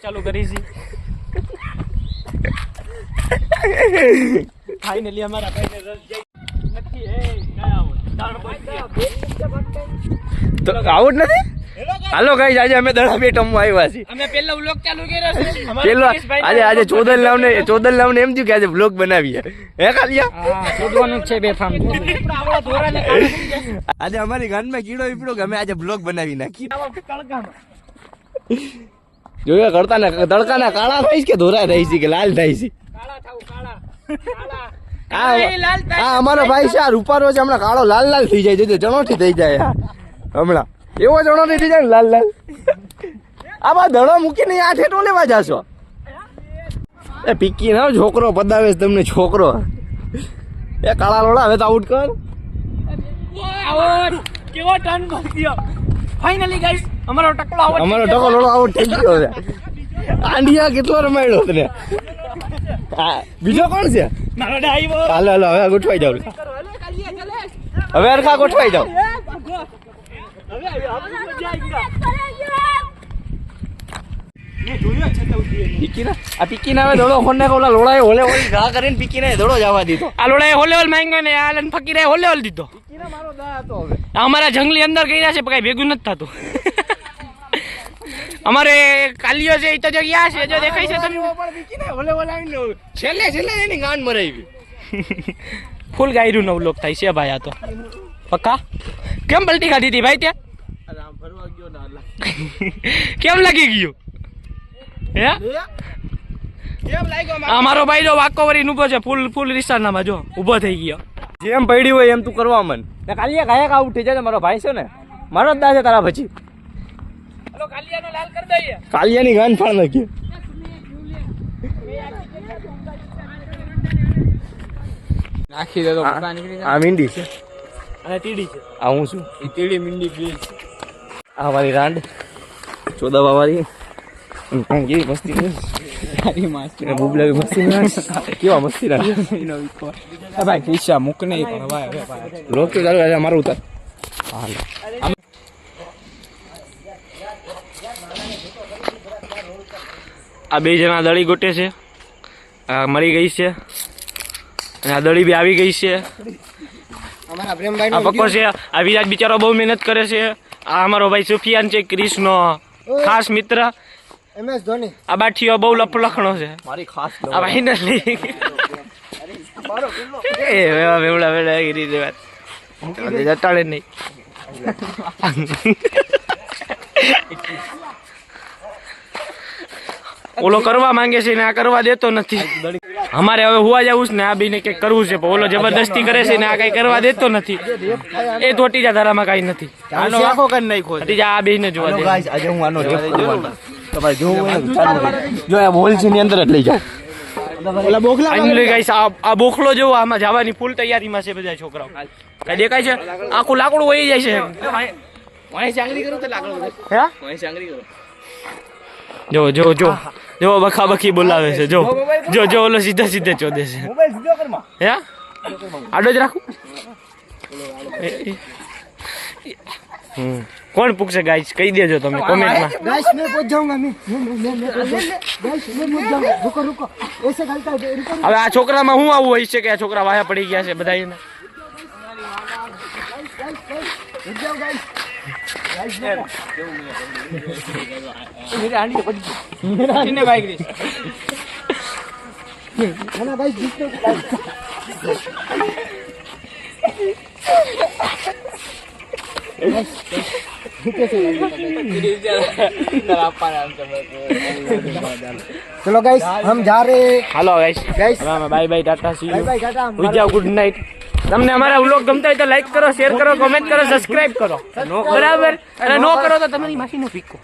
ચાલુ કરી છે ફાઇનલી અમારા ભાઈને રસ જાય નથી એ તો આવું જ નથી. હાલો ગાઈસ, આજે અમે દડા બેટમમાં આવ્યા છીએ. અમે પહેલો વ્લોગ ચાલુ કર્યો છે પેલો આજે ચોદલ લાવને એમ થયું કે આજે વ્લોગ બનાવીએ. હે કાલિયા? હા શોધવાનું છે બે ફામ આજે અમારી ગાનમાં કીડો વીપડો કે અમે આજે વ્લોગ બનાવી નાખી. જોયા કરતા ને તડકાના કાળા થાય કે ધોરા થાય છે કે લાલ થાય છે. હા અમારો ભાઈ છે આ રૂપારો છે, હમણાં કાળો લાલ લાલ થઈ જાય છે, ચણોઠી થઈ જાય હમણાં. એવો ચણોઠી થઈ જાય ને લાલ લાલ. આ બા દડો મૂકીને આ ઠેઠો લેવા જાશો. એ પીકી ના છોકરો પદાવે તમને છોકરો. એ કાળા લોડા હવે તો આઉટ કર. કેવો ટર્ન માર્યો ફાઇનલી ગાઈસ. અમારો ટકો લોડો આઉટ થઈ ગયો છે. આંડિયા કેટલો રમાડ્યો તને. બીજો કોણ છે? મારો ડાઈવો. હાલો હવે ગોઠવાઈ જાવ. હવે અરખા ગોઠવાઈ જાવ. પીકી ના દોડો ફોન ઓલા લોડાએ હોલે હોલી ઘા કરીને પીકી ને દોડો જવા દીધો. આ લોડાએ હોલે હોલ માંગ્યો ને આ ફકીરે હોલે હોલ દીધો. મારો દા હતો હવે. અમારા જંગલી અંદર ગયા છે પણ કઈ ભેગું નથી થતું. અમારે કાલિયો છે એ તો જો ગયા છે, જો દેખાય છે તમે. હોલે હોલે આવીને છેલ્લે એની ગાંડ મરાવી. ફૂલ ગાયરું નો વ્લોગ થાય છે ભાઈ. આ તો પક્કા કેમ પલટી ખાધી હતી ભાઈ ત્યાં? કેમ લાગી ગયું હે? અમારો ભાઈ જો વાકો વરી ઉભો છે ફૂલ રિસાનામાં જો ઉભો થઈ ગયો. જેમ પડી હોય એમ તું કરવા મન. કાલિયા કાયા કા ઉઠી જાય. મારો ભાઈ છે ને, મારો જ દા છે તારા પછી. હલો કાલિયાનો લાલ કરી દઈએ. કાલિયાની ગાન ફાળ નાખી. નાખી દે તો બકા નીકળી જાય. આ મીંડી છે અને ટીડી છે. આ હું છું. એ ટીડી મીંડી પ્લીઝ. આ મારી રાંડ ચોદા વાળી કેવી મસ્તી છે. તારી માસ્તી બુબલા મસ્તી કેવા મસ્તી રાંડ. ભાઈ પૈસા મૂક નહીં પણ ભાઈ લોક તો ચાલુ મારું ઉતાર. હાલ આ બે જણા દળી ગોટે છે. આ મરી ગઈ છે અને આ દળી બી આવી ગઈ છે. આ પક્કો છે. આ વિરાજ બિચારો બહુ મહેનત કરે છે. આ અમારો ભાઈ સુફિયાન છે, ક્રિશનો ખાસ મિત્ર. MS ધોની. આ બાઠીઓ બહુ લખણો છે. મારી ખાસ આ ફાઇનલી એ વેવડા ગીરી દેવા જટાડે નહીં. ઓલો કરવા માંગે છે ને આ કરવા દેતો નથી. અમારે હવે હુવા જવું છે ને આ બેને કઈક કરવું છે પણ ઓલો જબરદસ્તી કરે છે ને આ કઈ કરવા દેતો નથી. એ ધોટી જા ધારામાં કઈ નથી. આનો આખો કરી નાખ્યો. જા આ બેને જોવા દે. આજે હું આનો રેપ કરવાનો. તમારે જોવું હોય ને ચાલુ જો આ હોલ છે ની અંદર જ લઈ જાઓ. ઓલા બોખલા ફાઇનલી ગાઈસ આ બોખલો જેવો આમાં જવાની ફૂલ તૈયારીમાં છે બધા છોકરાઓ. કઈ દેખાય છે? આખું લાકડું વહી જાય છે. વાય ચાંગલી કરો તો લાકડો હે વાય ચાંગલી કરો. જો બખા બખી બોલાવે છે. જો ઓલો સીધે ચોદે છે. મોબાઈલ સીધો કરમાં. હે આડો જ રાખું. કોણ પૂછશે ગાઈસ કહી દેજો તમે કોમેન્ટમાં. गाइस मैं पहुंच जाऊंगा मैं गाइस मैं पहुंच जाऊंगा. रुको ऐसे गलता है. रुको હવે આ છોકરામાં હું આવું હોય છે કે આ છોકરા વાયા પડી ગયા છે બધા એને. रुक जाओ गाइस. મેરે આંડી પડી ગઈ. કિને બાઈક રે ना गाइस जिसको चलो गाइस हम जा रहे हैं. Hello guys guys bye bye tata see bye you bye tata. સુઈ જાઓ ગુડ નાઇટ. તમને અમારા વ્લોગ ગમતા હોય તો લાઈક કરો, શેર કરો, કોમેન્ટ કરો, સબસ્ક્રાઇબ કરો બરાબર. અને નો કરો તો તમારી માસીનો પીકો.